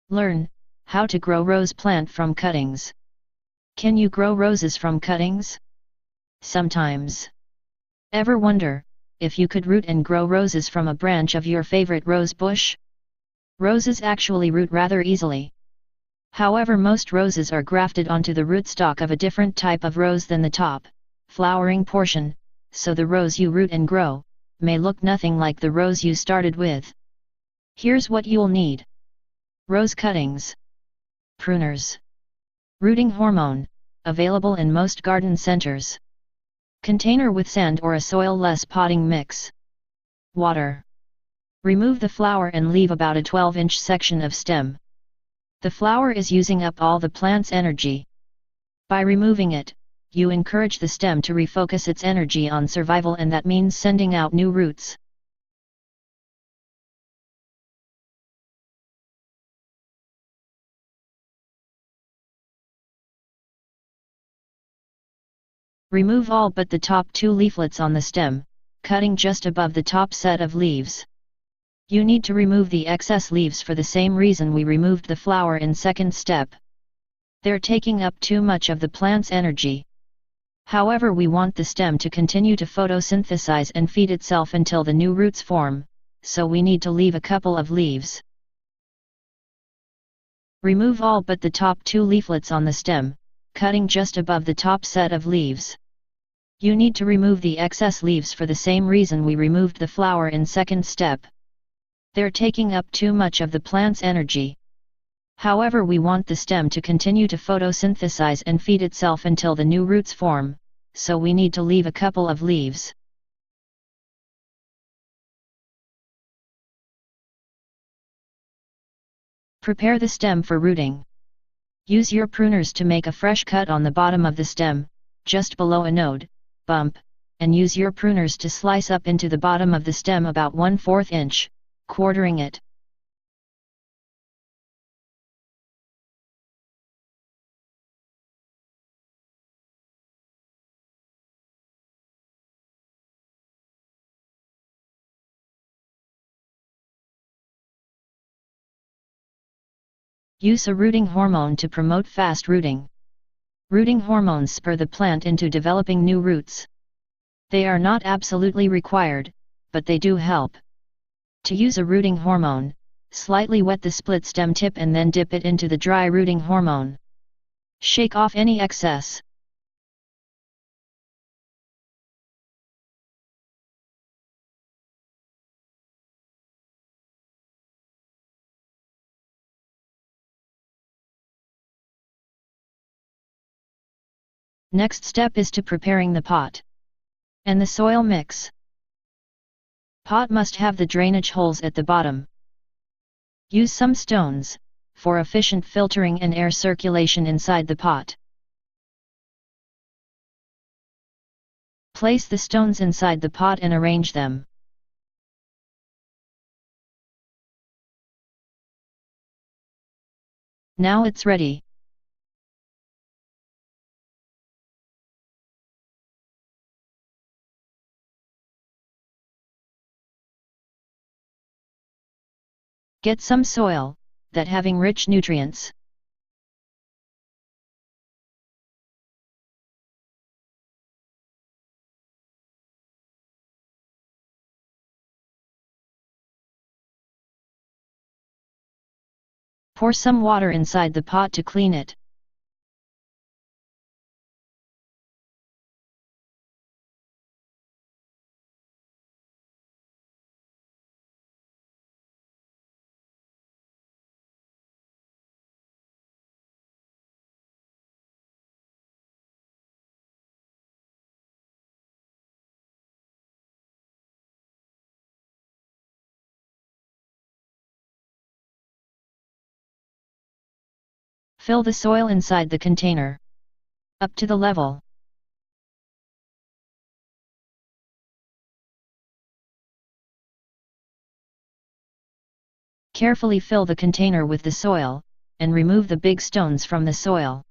Learn how to grow rose plant from cuttings. Can you grow roses from cuttings? Sometimes. Ever wonder if you could root and grow roses from a branch of your favorite rose bush? Roses actually root rather easily. However, most roses are grafted onto the rootstock of a different type of rose than the top, flowering portion, so the rose you root and grow may look nothing like the rose you started with. Here's what you'll need. Rose cuttings. Pruners. Rooting hormone, available in most garden centers. Container with sand or a soil-less potting mix. Water. Remove the flower and leave about a 12-inch section of stem. The flower is using up all the plant's energy. By removing it, you encourage the stem to refocus its energy on survival, and that means sending out new roots. Remove all but the top 2 leaflets on the stem, cutting just above the top set of leaves. You need to remove the excess leaves for the same reason we removed the flower in second step. They're taking up too much of the plant's energy. However, we want the stem to continue to photosynthesize and feed itself until the new roots form, so we need to leave a couple of leaves. Remove all but the top 2 leaflets on the stem, cutting just above the top set of leaves. You need to remove the excess leaves for the same reason we removed the flower in second step. They're taking up too much of the plant's energy. However, we want the stem to continue to photosynthesize and feed itself until the new roots form, so we need to leave a couple of leaves. Prepare the stem for rooting. Use your pruners to make a fresh cut on the bottom of the stem, just below a node, bump, and use your pruners to slice up into the bottom of the stem about 1/4 inch, quartering it. Use a rooting hormone to promote fast rooting. Rooting hormones spur the plant into developing new roots. They are not absolutely required, but they do help. To use a rooting hormone, slightly wet the split stem tip and then dip it into the dry rooting hormone. Shake off any excess. Next step is to preparing the pot and the soil mix. Pot must have the drainage holes at the bottom. Use some stones for efficient filtering and air circulation inside the pot. Place the stones inside the pot and arrange them. Now it's ready. Get some soil that having rich nutrients. Pour some water inside the pot to clean it. Fill the soil inside the container up to the level. Carefully fill the container with the soil, and remove the big stones from the soil.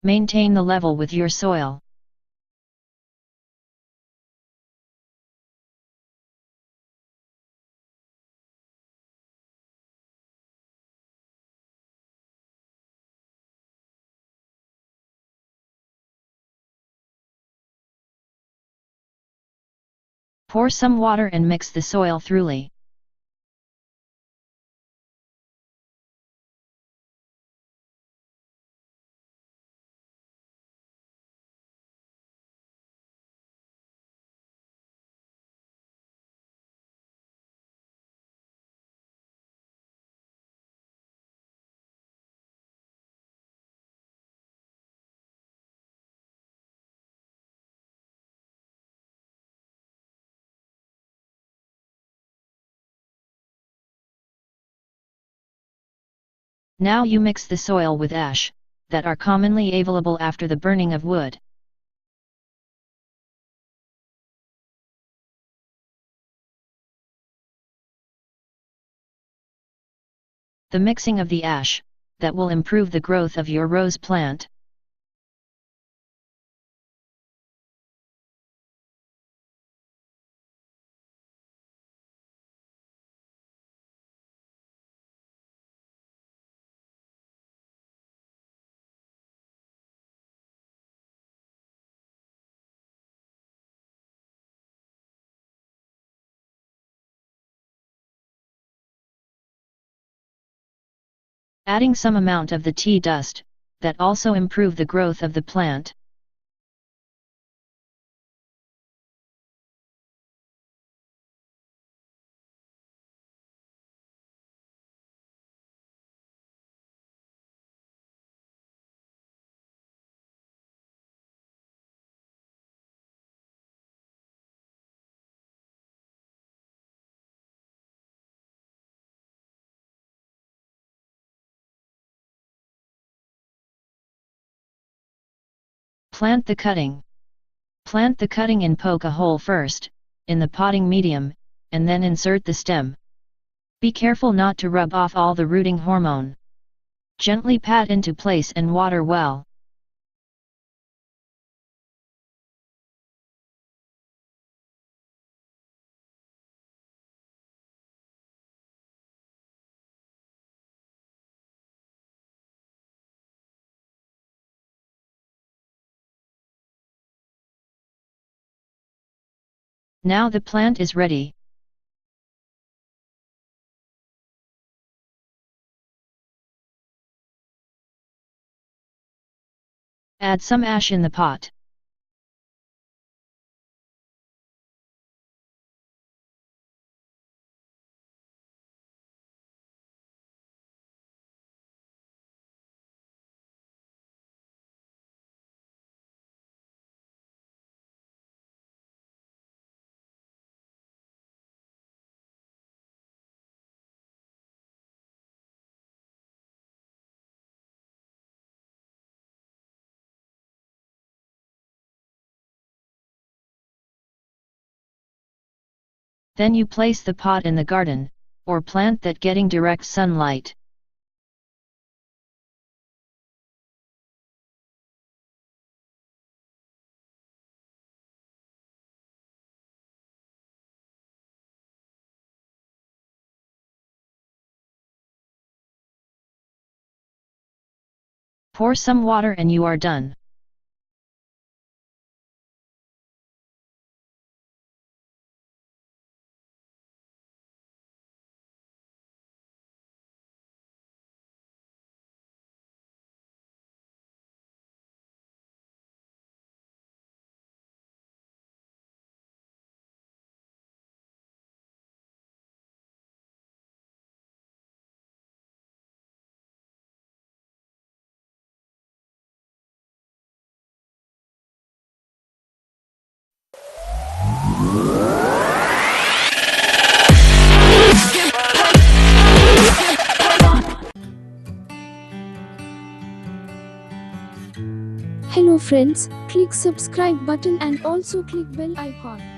Maintain the level with your soil. Pour some water and mix the soil thoroughly. Now you mix the soil with ash, that are commonly available after the burning of wood. The mixing of the ash, that will improve the growth of your rose plant. Adding some amount of the tea dust, that also improve the growth of the plant. Plant the cutting. Plant the cutting and poke a hole first, in the potting medium, and then insert the stem. Be careful not to rub off all the rooting hormone. Gently pat into place and water well. Now the plant is ready. Add some ash in the pot. Then you place the pot in the garden, or plant that getting direct sunlight. Pour some water and you are done. Hello friends, click subscribe button and also click bell icon.